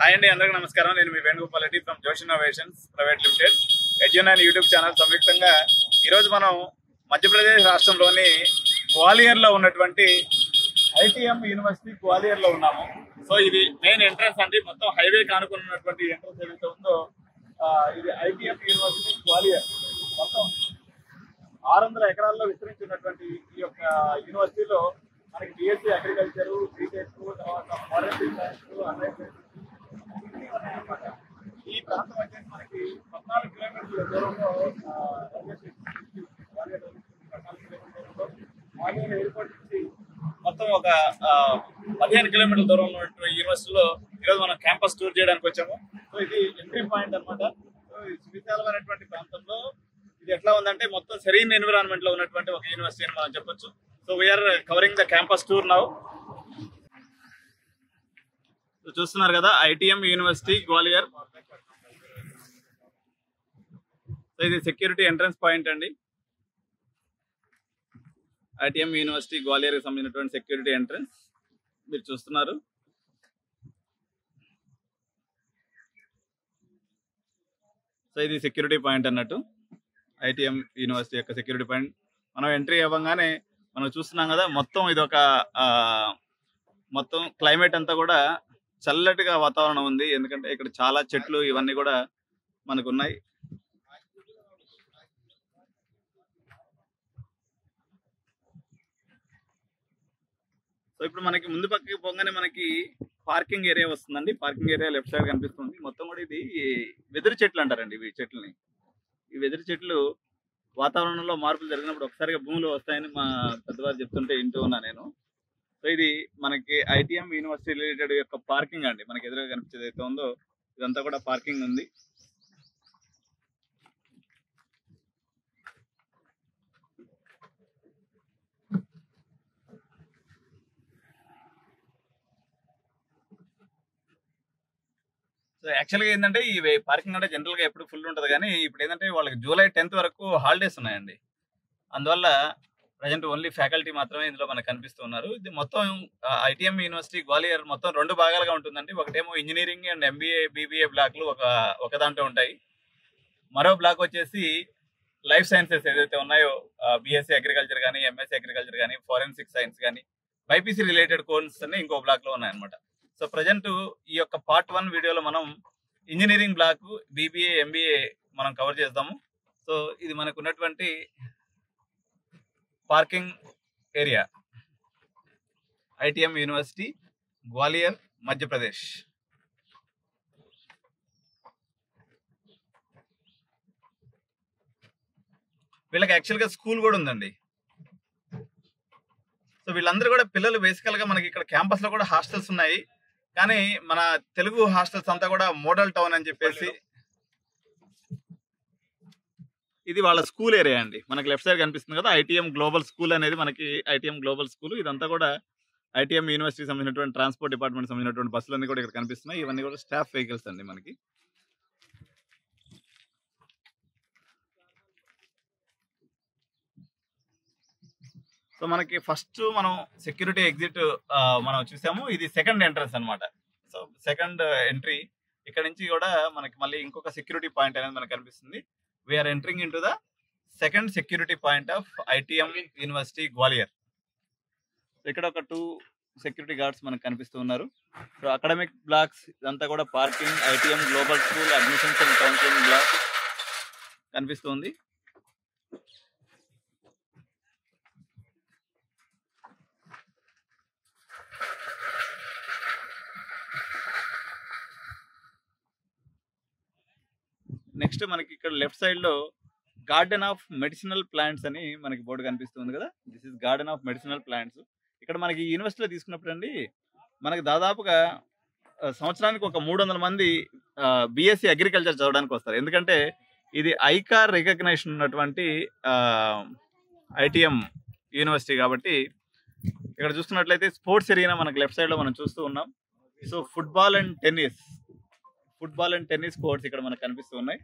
Hi అండి, అందరికీ నమస్కారం. నేను మీ Venugopal Reddy from Josh innovations private limited Edunine YouTube channel సంయుక్తంగా ఈరోజు మనం మధ్యప్రదేశ్ రాష్ట్రంలోని గ్వాలియర్లో ఉన్నటువంటి ఐటీఎం యూనివర్సిటీ గ్వాలియర్లో ఉన్నాము. సో ఇది మెయిన్ ఎంట్రన్స్ అండి. మొత్తం హైవే కానుకుని ఉన్నటువంటి ఎంట్రన్స్ ఏదైతే ఉందో ఇది ఐటీఎం యూనివర్సిటీ గ్వాలియర్. మొత్తం 600 ఎకరాల్లో విస్తరించినటువంటి ఈ యొక్క యూనివర్సిటీలో మనకి బిఎస్సీ అగ్రికల్చర్, బీటెక్, తర్వాత ఫారెన్సిక్ సైన్స్, ఈ ప్రాంతం వచ్చేసి మనకి 14 కిలోమీటర్ల దూరంలో గ్వాలియర్ ఎయిర్పోర్ట్ నుంచి మొత్తం ఒక 15 కిలోమీటర్ల దూరంలో ఉన్నటువంటి యూనివర్సిటీలో ఈరోజు మనం క్యాంపస్ టూర్ చేయడానికి వచ్చాము. సో ఇది ఎంట్రీ పాయింట్ అనమాట. సో ఈ విశాలమైనటువంటి ప్రాంతంలో ఇది ఎట్లా ఉందంటే మొత్తం సెరీన్ ఎన్విరాన్మెంట్ లో ఉన్నటువంటి ఒక యూనివర్సిటీ అని మనం చెప్పొచ్చు. So we are covering the campus tour now. చూస్తున్నారు కదా, ఐటీఎం యూనివర్సిటీ గ్వాలియర్. సో ఇది సెక్యూరిటీ ఎంట్రన్స్ పాయింట్ అండి. ఐటీఎం యూనివర్సిటీ గ్వాలియర్ కి సంబంధించినటువంటి సెక్యూరిటీ ఎంట్రన్స్ మీరు చూస్తున్నారు. సో ఇది సెక్యూరిటీ పాయింట్ అన్నట్టు, ఐటీఎం యూనివర్సిటీ యొక్క సెక్యూరిటీ పాయింట్. మనం ఎంట్రీ అవ్వగానే మనం చూస్తున్నాం కదా, మొత్తం ఇది ఒక మొత్తం క్లైమేట్ అంతా కూడా చల్లటిగా వాతావరణం ఉంది. ఎందుకంటే ఇక్కడ చాలా చెట్లు ఇవన్నీ కూడా మనకు ఉన్నాయి. సో ఇప్పుడు మనకి ముందు పక్కకి పోగానే మనకి పార్కింగ్ ఏరియా వస్తుందండి. పార్కింగ్ ఏరియా లెఫ్ట్ సైడ్ కనిపిస్తుంది. మొత్తం కూడా ఇది వెదురు చెట్లు అంటారండి. ఈ చెట్లని, ఈ వెదురు చెట్లు వాతావరణంలో మార్పులు జరిగినప్పుడు ఒకసారిగా భూమిలో వస్తాయని మా పెద్దవారు చెప్తుంటే వింటూ ఉన్నా నేను. సో ఇది మనకి ఐటీఎం యూనివర్సిటీ రిలేటెడ్ యొక్క పార్కింగ్ అండి. మనకి ఎదురుగా కనిపించేది అయితే ఉందో ఇదంతా కూడా పార్కింగ్ ఉంది. సో యాక్చువల్గా ఏంటంటే ఈ పార్కింగ్ అంటే జనరల్గా ఎప్పుడు ఫుల్ ఉంటుంది, కానీ ఇప్పుడు ఏంటంటే వాళ్ళకి జూలై 10th వరకు హాలిడేస్ ఉన్నాయండి. అందువల్ల ప్రజెంట్ ఓన్లీ ఫ్యాకల్టీ మాత్రమే ఇందులో మనకు కనిపిస్తూ ఉన్నారు. ఇది మొత్తం ఐటీఎం యూనివర్సిటీ గ్వాలియర్ మొత్తం 2 భాగాలుగా ఉంటుందండి. ఒకటేమో ఇంజనీరింగ్ అండ్ ఎంబీఏ, బీబీఏ బ్లాక్లు ఒక దాంట్లో ఉంటాయి. మరో బ్లాక్ వచ్చేసి లైఫ్ సైన్సెస్ ఏదైతే ఉన్నాయో, బీఎస్సీ అగ్రికల్చర్ కానీ, ఎంఎస్సీ అగ్రికల్చర్ కానీ, ఫారెన్సిక్ సైన్స్ కానీ, బైపీసీ రిలేటెడ్ కోర్సెస్ అన్ని ఇంకో బ్లాక్ లో ఉన్నాయన్నమాట. సో ప్రజెంట్ ఈ యొక్క పార్ట్ 1 వీడియోలో మనం ఇంజనీరింగ్ బ్లాక్, బీబీఏ, ఎంబీఏ మనం కవర్ చేద్దాము. సో ఇది మనకు ఉన్నటువంటి parking area, ITM university Gwalior, Madhya Pradesh. వీళ్ళకి యాక్చువల్గా స్కూల్ కూడా ఉందండి. సో వీళ్ళందరూ కూడా పిల్లలు బేసికల్ గా మనకి ఇక్కడ క్యాంపస్ లో కూడా హాస్టల్స్ ఉన్నాయి. కానీ మన తెలుగు హాస్టల్స్ అంతా కూడా మోడల్ టౌన్ అని చెప్పేసి ఇది వాళ్ళ స్కూల్ ఏరియా అండి. మనకి లెఫ్ట్ సైడ్ కనిపిస్తుంది కదా, ఐటీఎం గ్లోబల్ స్కూల్ అనేది మనకి ఐటీఎం గ్లోబల్ స్కూల్. ఇదంతా కూడా ఐటీఎం యూనివర్సిటీ సంబంధించినటువంటి ట్రాన్స్పోర్ట్ డిపార్ట్మెంట్ సంబంధించినటువంటి బస్సులన్నీ కూడా ఇక్కడ కనిపిస్తున్నాయి. ఇవన్నీ కూడా స్టాఫ్ వెహికల్స్ అండి మనకి. సో మనకి ఫస్ట్ మనం సెక్యూరిటీ ఎగ్జిట్ మనం చూసాము. ఇది సెకండ్ ఎంట్రన్స్ అనమాట. సో సెకండ్ ఎంట్రీ ఇక్కడ నుంచి కూడా మనకి మళ్ళీ ఇంకొక సెక్యూరిటీ పాయింట్ అనేది మనకు కనిపిస్తుంది. We are entering into the second security point of ITM university Gwalior. ఇక్కడ ఒక 2 సెక్యూరిటీ గార్డ్స్ మనకు కనిపిస్తూ ఉన్నారు. సో అకాడమిక్ బ్లాక్స్ ఇదంతా కూడా parking, ITM global school, admissions and counselling block కనిపిస్తుంది. నెక్స్ట్ మనకి ఇక్కడ లెఫ్ట్ సైడ్ లో గార్డెన్ ఆఫ్ మెడిసినల్ ప్లాంట్స్ అని మనకి బోర్డు కనిపిస్తుంది కదా. This is garden of medicinal plants. ఇక్కడ మనకి యూనివర్సిటీలో తీసుకున్నప్పుడు అండి మనకి దాదాపుగా సంవత్సరానికి ఒక 300 మంది బిఎస్సీ అగ్రికల్చర్ చదవడానికి వస్తారు. ఎందుకంటే ఇది ఐకార్ రికగ్నైజేషన్ ఉన్నటువంటి ఐటీఎం యూనివర్సిటీ కాబట్టి. ఇక్కడ చూస్తున్నట్లయితే స్పోర్ట్స్ ఎరీనా మనకి లెఫ్ట్ సైడ్ లో మనం చూస్తూ ఉన్నాం. So football and tennis courts ఇక్కడ మనకు కనిపిస్తూ ఉన్నాయి.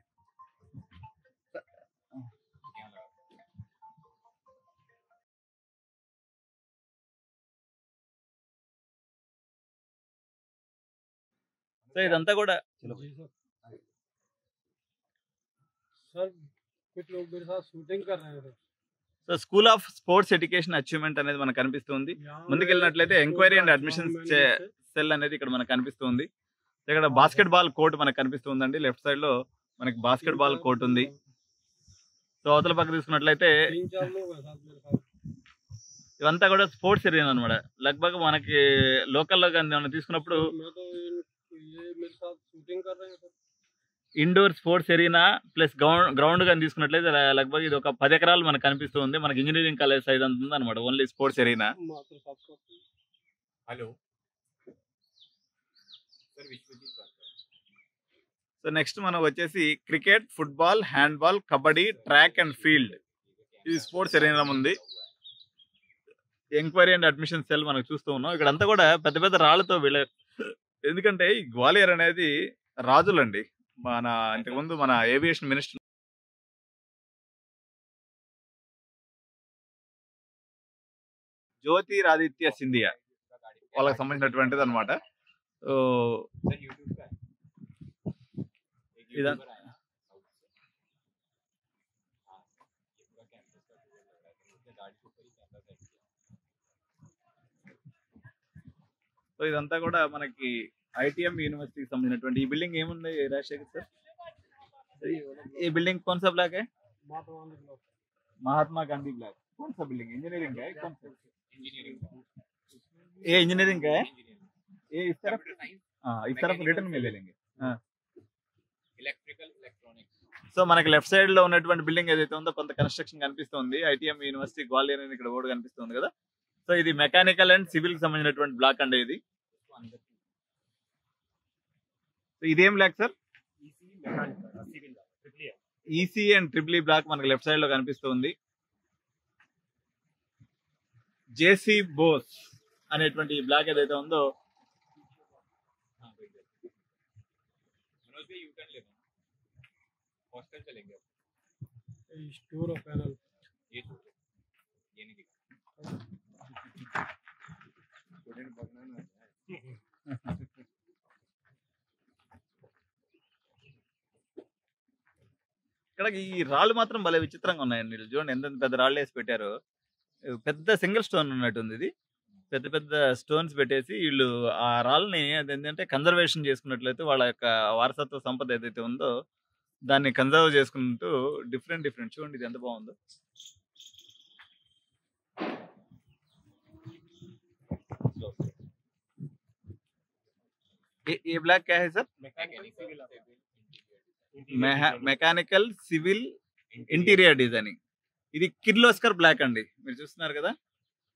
సో సో ఇదంతా కూడా जी सर सर कुछ लोग मेरे साथ शूटिंग कर रहे हैं sir so school of sports education achievement అనేది మనకు కనిపిస్తుంది. यहाँ ముందుకెళ్ళినట్లయితే मैं ఎంక్వైరీ स्कूल అండ్ का అడ్మిషన్స్ मैनेजर से సెల్ అనేది ఇక్కడ మనకు కనిపిస్తుంది. ఇక్కడ బాస్కెట్ బాల్ కోర్ట్ మనకు కనిపిస్తుందండి. లెఫ్ట్ సైడ్ లో మనకి బాస్కెట్ బాల్ కోర్ట్ ఉంది. సో అవతల పక్క తీసుకున్నట్లయితే 3-4 लोग हैं साथ मेरे साथ ఇవంతా కూడా స్పోర్ట్స్ ఏరియా అనమాట. లగ్భగ్ మనకి లోకల్లో కానీ మనం తీసుకున్నప్పుడు मैं तो ये मेरे साथ शूटिंग कर रहे हैं sir indoor sports area plus ground కానీ తీసుకున్నట్లయితే లగ్భగ్ ఇది ఒక 10 ఎకరాలు మనకు కనిపిస్తుంది. మనకి ఇంజనీరింగ్ కాలేజ్ సైజ్ అంత ఉంది అనమాట. Only sports area. मात्र 700 हेलो सर సో నెక్స్ట్ మనం వచ్చేసి cricket, football, handball, kabaddi, track and field ఇది స్పోర్ట్స్ ఏరియా ఉంది. ఎంక్వైరీ అండ్ అడ్మిషన్ సెల్ మనకు చూస్తూ ఉన్నాం. ఇక్కడ అంతా కూడా పెద్ద పెద్ద రాళ్లతో ఎందుకంటే ఈ గ్వాలియర్ అనేది రాజులండి. మన ఇంతకుముందు మన ఏవియేషన్ మినిస్టర్ జ్యోతిరాదిత్య సింధియా వాళ్ళకి సంబంధించినటువంటిది అనమాట. సో सर यूट्यूब का एक इधर यूट्यूबर आया हाँ ये पूरा कैंपस का टूर लग रहा है उसने गाड़ी के ऊपर ही कैमरा सेट किया సో ఇదంతా కూడా మనకి ఐటీఎం యూనివర్సిటీకి సంబంధించినటువంటి ఈ బిల్డింగ్ ఏముంది రాజశేఖర్ సార్? ఈ బిల్డింగ్ कौन सा ब्लॉक है? महात्मा गांधी ब्लॉक. कौन सा बिल्डिंग? इंजीनियरिंग का है? कौन सा? इंजीनियरिंग ये इंजीनियरिंग का है. ये इस तरफ साइंस इस तरफ रिटर्न में ले लेंगे. इलेक्ट्रिकल इलेक्ट्रॉनिक्स సో మనకి లెఫ్ట్ సైడ్ లో ఉన్నటువంటి బిల్డింగ్ ఏదైతే ఉందో కొంత కన్స్ట్రక్షన్ కనిపిస్తుంది. ఐటీఎం యూనివర్సిటీ గ్వాలియర్ అని ఇక్కడ బోర్డు కనిపిస్తుంది కదా. సో ఇది మెకానికల్ అండ్ సివిల్ కి సంబంధించినటువంటి బ్లాక్ అండి ఇది. उसको अंदर సో ఇదేం బ్లాక్ సార్? इसी मैकेनिकल सिविल ट्रिपल है EC and triple E block మనకి లెఫ్ట్ సైడ్ లో కనిపిస్తుంది. జేసీ బోస్ అనేటువంటి ఈ బ్లాక్ ఏదైతే ఉందో हाँ भाई मनोज भाई यू टर्न लेना हॉस्टल चलेंगे स्टोर ऑफ पैनल ये सोचो ये नहीं दिखा स्टूडेंट बनाना है ఇక్కడ ఈ రాళ్ళు మాత్రం భలే విచిత్రంగా ఉన్నాయండి. వీళ్ళు చూడండి ఎంత పెద్ద రాళ్ళు వేసి పెట్టారు. పెద్ద సింగిల్ స్టోన్ ఉన్నట్టుంది ఇది. పెద్ద పెద్ద స్టోన్స్ పెట్టేసి వీళ్ళు ఆ రాళ్ళని అదేంటంటే కన్జర్వేషన్ చేసుకున్నట్లయితే వాళ్ళ యొక్క వారసత్వ సంపద ఏదైతే ఉందో దాన్ని కన్జర్వ్ చేసుకుంటూ డిఫరెంట్ చూడండి ఇది ఎంత బాగుందో. ये ब्लैक क्या है sir? Mechanical civil interior designing. ఇది కిర్లోస్కర్ బ్లాక్ అండి. మీరు చూస్తున్నారు కదా.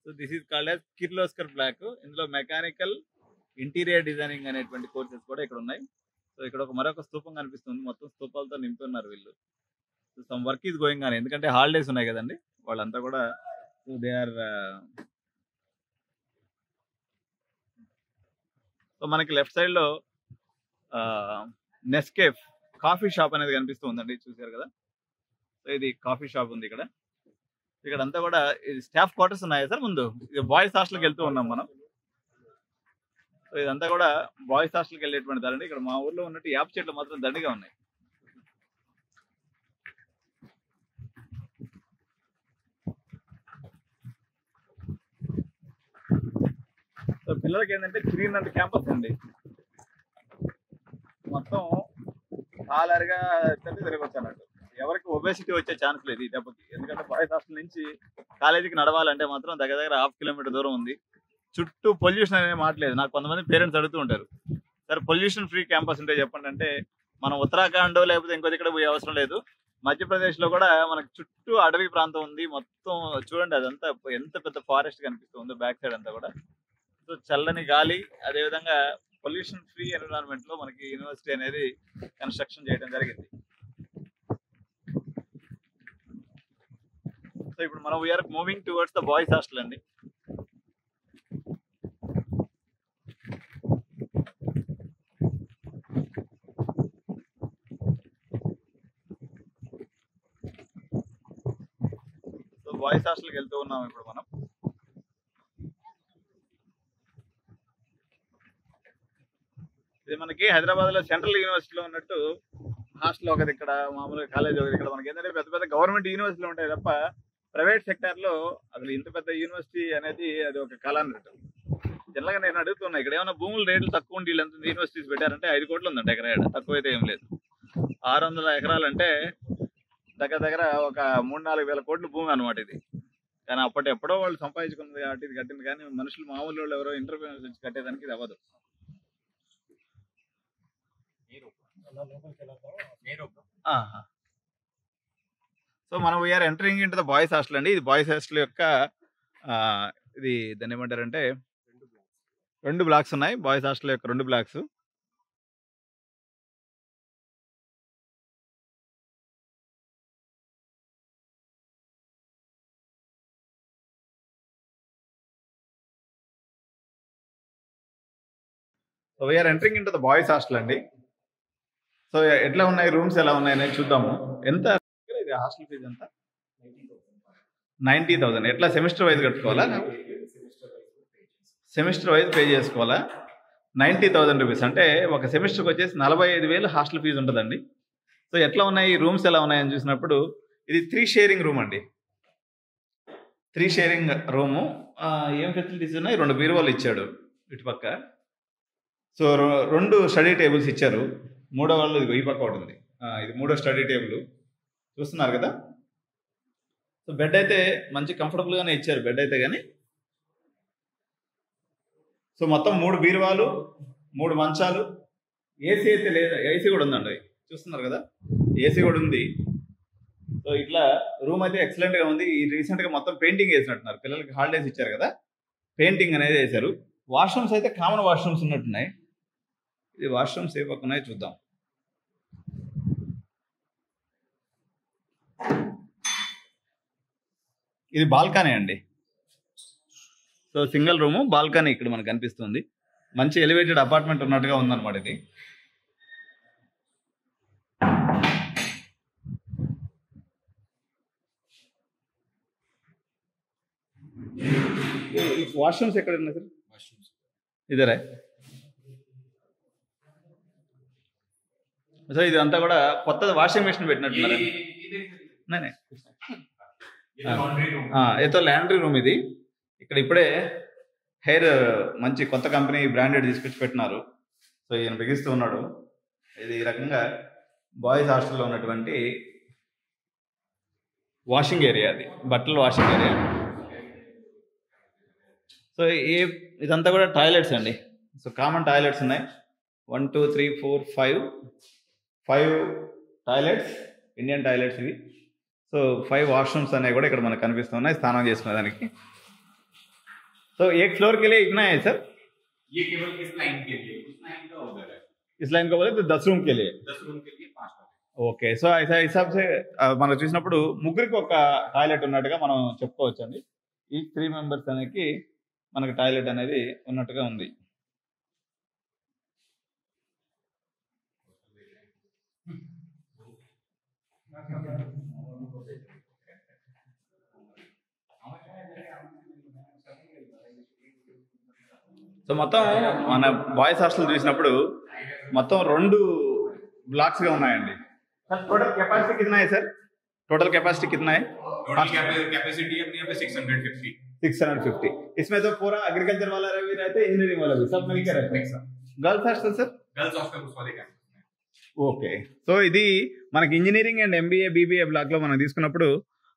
So this is called as Kirloskar block. ఇందులో మెకానికల్ ఇంటీరియర్ డిజైనింగ్ అనేటువంటి కోర్సెస్ కూడా ఇక్కడ ఉన్నాయి. సో ఇక్కడ మరొక స్తూపం కనిపిస్తుంది. మొత్తం స్తూపాలతో నింపి ఉన్నారు వీళ్ళు. So some work is going on. ఎందుకంటే హాలిడేస్ ఉన్నాయి కదండి వాళ్ళంతా కూడా. సో దే ఆర్ సో మనకి లెఫ్ట్ సైడ్ లో నెస్కేఫ్ కాఫీ షాప్ అనేది కనిపిస్తూ ఉందండి. చూసారు కదా. సో ఇది కాఫీ షాప్ ఉంది ఇక్కడ. ఇక్కడ అంతా కూడా స్టాఫ్ క్వార్టర్స్ ఉన్నాయి సార్. ముందు ఇది బాయ్స్ హాస్టల్కి వెళ్తూ ఉన్నాం మనం. సో ఇదంతా కూడా బాయ్స్ హాస్టల్కి వెళ్ళేటువంటి దారండి. ఇక్కడ మా ఊర్లో ఉన్నట్టు యాప్ చెట్లు మాత్రం దండిగా ఉన్నాయి. సో పిల్లలకి ఏంటంటే 300 క్యాంపస్ అండి. మొత్తం హాలర్గా తిరగొచ్చు అన్నట్టు. ఎవరికి ఒబేసిటీ వచ్చే ఛాన్స్ లేదు ఈ దెబ్బకి. ఎందుకంటే బాయ్స్ హాస్టల్ నుంచి కాలేజీకి నడవాలంటే మాత్రం దగ్గర 1/2 కిలోమీటర్ దూరం ఉంది. చుట్టూ పొల్యూషన్ అనే మాట లేదు. నాకు కొంతమంది పేరెంట్స్ అడుగుతూ ఉంటారు, సార్ పొల్యూషన్ ఫ్రీ క్యాంపస్ ఉంటే చెప్పండి అంటే, మనం ఉత్తరాఖండ్ లేకపోతే ఇంకో దగ్గర పోయే అవసరం లేదు. మధ్యప్రదేశ్లో కూడా మనకు చుట్టూ అడవి ప్రాంతం ఉంది. మొత్తం చూడండి అదంతా ఎంత పెద్ద ఫారెస్ట్ కనిపిస్తుంది బ్యాక్ సైడ్ అంతా కూడా. సో చల్లని గాలి, అదేవిధంగా పొల్యూషన్ ఫ్రీ ఎన్విరాన్మెంట్ లో మనకి యూనివర్సిటీ అనేది కన్స్ట్రక్షన్ చేయడం జరిగింది. సో ఇప్పుడు మనం we are moving towards the boys hostel అండి. సో బాయ్స్ హాస్టల్కి వెళ్తూ ఉన్నాం ఇప్పుడు మనం. ఇది మనకి హైదరాబాద్లో సెంట్రల్ యూనివర్సిటీలో ఉన్నట్టు హాస్టల్ ఒకటి ఇక్కడ, మామూలుగా కాలేజ్ ఒకటి ఇక్కడ. మనకి ఏంటంటే పెద్ద పెద్ద గవర్నమెంట్ యూనివర్సిటీలు ఉంటాయి తప్ప ప్రైవేట్ సెక్టార్లో అసలు ఇంత పెద్ద యూనివర్సిటీ అనేది అది ఒక కళ అన్నట్టు. జనరల్గా నేను అడుగుతున్నా, ఇక్కడ ఏమైనా భూముల రేట్లు తక్కువ ఉండి వీళ్ళంత యూనివర్సిటీస్ పెట్టారంటే 5 కోట్లు ఉందంట ఎకరా. తక్కువ అయితే ఏం లేదు. 600 ఎకరాలు అంటే దగ్గర దగ్గర ఒక 3-4 వేల కోట్ల భూమి అనమాట ఇది. కానీ ఎప్పుడో వాళ్ళు సంపాదించుకున్నది కాబట్టి ఇది కట్టింది. కానీ మనుషులు మామూలు వాళ్ళు ఎవరో ఇంటర్వ్యూస్ వచ్చి కట్టేదానికి ఇది అవ్వదు. సో మనం we are entering into the boys hostel అండి. ఇది బాయ్స్ హాస్టల్ యొక్క ఇది దాన్ని ఏమంటారంటే 2 బ్లాక్స్ ఉన్నాయి. బాయ్స్ హాస్టల్ యొక్క 2 blocks. So we are entering into the boys hostel అండి. సో ఎట్లా ఉన్నాయి, రూమ్స్ ఎలా ఉన్నాయి అనేది చూద్దాము. ఎంత ఇది హాస్టల్ ఫీజు ఎంత? 90,000. ఎట్లా సెమిస్టర్ వైజ్ కట్టుకోవాలా? సెమిస్టర్ వైజ్ పే చేసుకోవాలా? 90,000 రూపీస్ అంటే ఒక సెమిస్టర్కి వచ్చేసి 45,000 హాస్టల్ ఫీజు ఉంటుందండి. సో ఎట్లా ఉన్నాయి, రూమ్స్ ఎలా ఉన్నాయని చూసినప్పుడు ఇది 3 షేరింగ్ రూమ్ అండి. 3 షేరింగ్ రూము. ఏం ఫెసిలిటీస్ ఉన్నాయి? 2 బీరువాలు ఇచ్చాడు ఇటుపక్క. సో 2 స్టడీ టేబుల్స్ ఇచ్చారు. మూడో వాళ్ళు ఇది ఈ పక్క ఒకటి ఉంది. ఇది 3వ స్టడీ టేబుల్ చూస్తున్నారు కదా. సో బెడ్ అయితే మంచి కంఫర్టబుల్గానే ఇచ్చారు బెడ్ అయితే. కానీ సో మొత్తం 3 బీరువాలు, 3 మంచాలు, ఏసీ అయితే లేదు. ఏసీ కూడా ఉందండి, చూస్తున్నారు కదా, ఏసీ కూడా ఉంది. సో ఇట్లా రూమ్ అయితే ఎక్సలెంట్గా ఉంది. ఈ రీసెంట్గా మొత్తం పెయింటింగ్ వేసినట్టున్నారు. పిల్లలకి హాలిడేస్ ఇచ్చారు కదా, పెయింటింగ్ అనేది వేశారు. వాష్రూమ్స్ అయితే కామన్ వాష్రూమ్స్ ఉన్నట్టున్నాయి. ఇది వాష్రూమ్స్ ఏ పక్క ఉన్నాయో చూద్దాం. ఇది బాల్కనీ అండి. సో సింగిల్ రూము, బాల్కనీ ఇక్కడ మనకు కనిపిస్తుంది. మంచి ఎలివేటెడ్ అపార్ట్మెంట్ ఉన్నట్టుగా ఉందన్నమాట ఇది. వాష్రూమ్స్ ఎక్కడ ఉన్నాయి సార్? ఇదరే. సో ఇదంతా కూడా కొత్త వాషింగ్ మెషిన్ పెట్టినట్టున్నారు. ఏదో ల్యాండ్రీ రూమ్ ఇది. ఇక్కడ ఇప్పుడే హెయిర్ మంచి కొత్త కంపెనీ బ్రాండెడ్ తీసుకొచ్చి పెట్టినారు. సో ఈయన బిగిస్తూ ఉన్నాడు. ఇది ఈ రకంగా బాయ్స్ హాస్టల్లో ఉన్నటువంటి వాషింగ్ ఏరియా, అది బట్టల వాషింగ్ ఏరియా. సో ఇదంతా కూడా టాయిలెట్స్ అండి. సో కామన్ టాయిలెట్స్ ఉన్నాయి. 1 2 3 4 5 టాయిలెట్స్, ఇండియన్ టాయిలెట్స్ ఇవి. సో 5 వాష్రూమ్స్ అనేవి కూడా ఇక్కడ మనకు కనిపిస్తున్నాయి స్నానం చేసుకునే దానికి. तो एक फ्लोर के लिए इतना है सर? ये केवल इस लाइन के लिए, उस लाइन का उधर है। इस लाइन का बोले तो 10 रूम के लिए 10 रूम के लिए 5 टॉयलेट. ఓకే. సో ఐసా హిసాబ్ సే మనం చూసినప్పుడు ముగ్గురికి ఒక టాయిలెట్ ఉన్నట్టుగా మనం చెప్పుకోవచ్చండి. ఈ 3 మెంబర్స్ అనేది మనకు టాయిలెట్ అనేది ఉన్నట్టుగా ఉంది. సో మొత్తం మన బాయ్స్ హాస్టల్ చూసినప్పుడు మొత్తం 2 బ్లాక్స్ గా ఉన్నాయండి. टोटल कैपेसिटी कितना है सर? टोटल कैपेसिटी कितना है? टोटल कैपेसिटी अपने यहाँ पे 650. इसमें तो पूरा एग्रीकल्चर वाला भी रहते हैं, इंजीनियरिंग वाला भी, सब मिलकर रहते हैं. Girls hostel sir? Girls hostel उस वाले कैंपस में. ఓకే. సో ఇది మనకి engineering and MBA BBA block లో మనం తీసుకున్నప్పుడు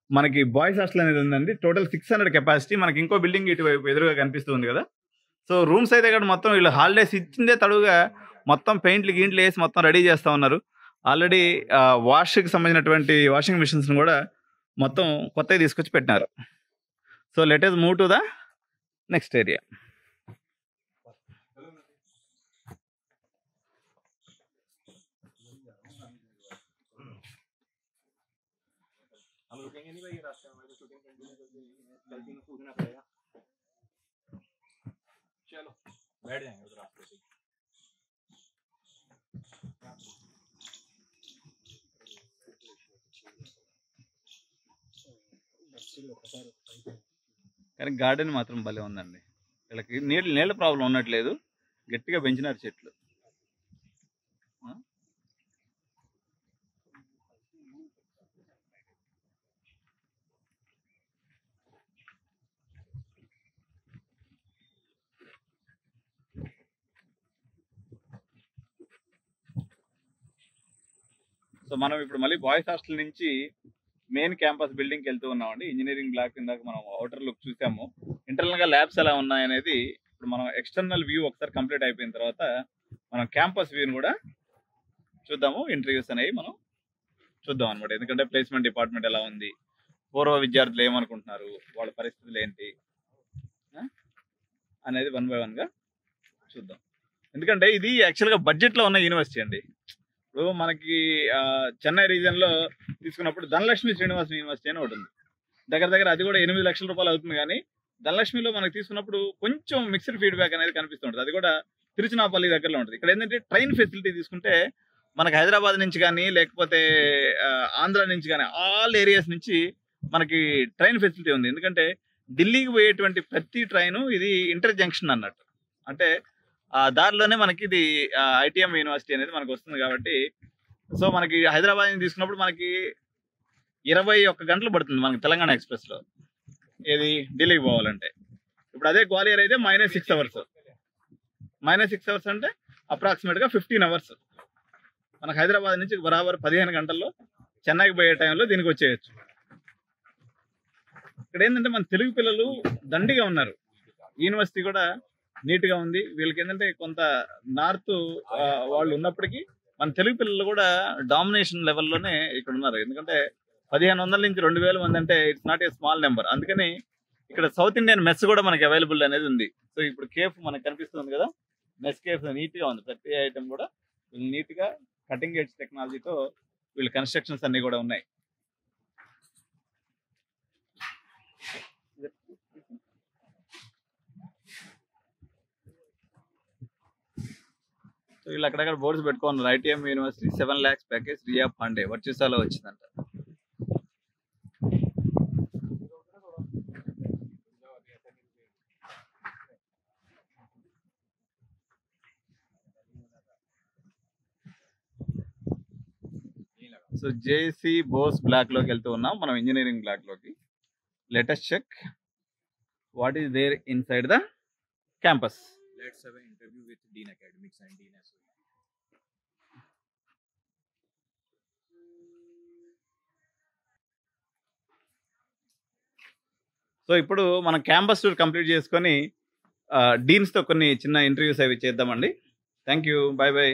మనకి బాయ్స్ హాస్టల్ అనేది ఉందండి. Total 600 capacity. మనకి ఇంకో బిల్డింగ్ ఇటువైపు ఎదురుగా కనిపిస్తుంది కదా. సో రూమ్స్ అయితే ఇక్కడ మొత్తం వీళ్ళు హాలిడేస్ ఇచ్చిందే తడుగా మొత్తం పెయింట్లు గీంట్లు వేసి మొత్తం రెడీ చేస్తూ ఉన్నారు. ఆల్రెడీ వాష్కి సంబంధించినటువంటి వాషింగ్ మిషన్స్ కూడా మొత్తం కొత్తగా తీసుకొచ్చి పెట్టినారు. So let us move to the next area. चलो बैठ जाएंगे उधर रास्ते से. కానీ గార్డెన్ మాత్రం భలే ఉందండి. వీళ్ళకి నీళ్ళ ప్రాబ్లం ఉన్నట్లేదు, గట్టిగా పెంచినారు చెట్లు. మనం ఇప్పుడు మళ్ళీ బాయ్స్ హాస్టల్ నుంచి మెయిన్ క్యాంపస్ బిల్డింగ్కి వెళ్తూ ఉన్నామండి. ఇంజనీరింగ్ బ్లాక్ ఇందాక మనం అవుటర్ లుక్ చూసాము. ఇంటర్నల్గా ల్యాబ్స్ ఎలా ఉన్నాయనేది ఇప్పుడు మనం ఎక్స్టర్నల్ వ్యూ ఒకసారి కంప్లీట్ అయిపోయిన తర్వాత మనం క్యాంపస్ వ్యూని కూడా చూద్దాము. ఇంటర్వ్యూస్ అనేవి మనం చూద్దాం అనమాట. ఎందుకంటే ప్లేస్మెంట్ డిపార్ట్మెంట్ ఎలా ఉంది, పూర్వ విద్యార్థులు ఏమనుకుంటున్నారు, వాళ్ళ పరిస్థితులు ఏంటి అనేది 1 by 1గా చూద్దాం. ఎందుకంటే ఇది యాక్చువల్గా బడ్జెట్లో ఉన్న యూనివర్సిటీ అండి. ఇప్పుడు మనకి చెన్నై రీజియన్లో తీసుకున్నప్పుడు ధనలక్ష్మి శ్రీనివాసన్ యూనివర్సిటీ అని ఒకటి ఉంది. దగ్గర అది కూడా 8 లక్షల రూపాయలు అవుతుంది. కానీ ధనలక్ష్మిలో మనకు తీసుకున్నప్పుడు కొంచెం మిక్స్డ్ ఫీడ్బ్యాక్ అనేది కనిపిస్తుంటుంది. అది కూడా తిరుచినాపల్లి దగ్గరలో ఉంటుంది. ఇక్కడ ఏంటంటే ట్రైన్ ఫెసిలిటీ తీసుకుంటే మనకి హైదరాబాద్ నుంచి కానీ లేకపోతే ఆంధ్ర నుంచి కానీ ఆల్ ఏరియాస్ నుంచి మనకి ట్రైన్ ఫెసిలిటీ ఉంది. ఎందుకంటే ఢిల్లీకి పోయేటువంటి ప్రతి ట్రైను ఇది ఇంటర్ జంక్షన్ అన్నట్టు. అంటే ఆ దారిలోనే మనకి ఇది ఐటీఎం యూనివర్సిటీ అనేది మనకు వస్తుంది. కాబట్టి సో మనకి హైదరాబాద్ నుంచి తీసుకున్నప్పుడు మనకి 21 గంటలు పడుతుంది మనకి తెలంగాణ ఎక్స్ప్రెస్లో ఏది ఢిల్లీకి పోవాలంటే. ఇప్పుడు అదే గ్వాలియర్ అయితే -6 అవర్స్. -6 అవర్స్ అంటే అప్రాక్సిమేట్గా 15 అవర్స్. మనకు హైదరాబాద్ నుంచి బరాబర్ 15 గంటల్లో చెన్నైకి పోయే టైంలో దీనికి వచ్చేయచ్చు. ఇక్కడ ఏంటంటే మన తెలుగు పిల్లలు దండిగా ఉన్నారు. యూనివర్సిటీ కూడా నీట్గా ఉంది. వీళ్ళకి ఏంటంటే కొంత నార్త్ వాళ్ళు ఉన్నప్పటికీ మన తెలుగు పిల్లలు కూడా డామినేషన్ లెవెల్లోనే ఇక్కడ ఉన్నారు. ఎందుకంటే 1500 నుంచి 2000 మంది అంటే it's not a small number. అందుకని ఇక్కడ సౌత్ ఇండియన్ మెస్ కూడా మనకి అవైలబుల్ అనేది ఉంది. సో ఇప్పుడు కేఫ్ మనకు కనిపిస్తుంది కదా, మెస్ కేఫ్ నీట్గా ఉంది. ప్రతి ఐటమ్ కూడా నీట్గా కటింగ్ ఎడ్జ్ టెక్నాలజీతో వీళ్ళ కన్స్ట్రక్షన్స్ అన్ని కూడా ఉన్నాయి. సో వీళ్ళు అక్కడక్కడ బోర్డ్స్ పెట్టుకున్నారు. ITM university 7 lakhs package Riya Pandey వర్చుసాలో వచ్చిందంట. సో జేసీ బోస్ బ్లాక్ లోకి వెళ్తూ ఉన్నాం మనం, ఇంజనీరింగ్ బ్లాక్ లోకి. Latest check what is there inside the campus. Let's have an interview with Dean Academics and Dean SOE. So ఇప్పుడు మనం క్యాంపస్ టూర్ కంప్లీట్ చేసుకొని డీన్స్తో కొన్ని చిన్న ఇంటర్వ్యూస్ అవి చేద్దామండి. Thank you, bye bye.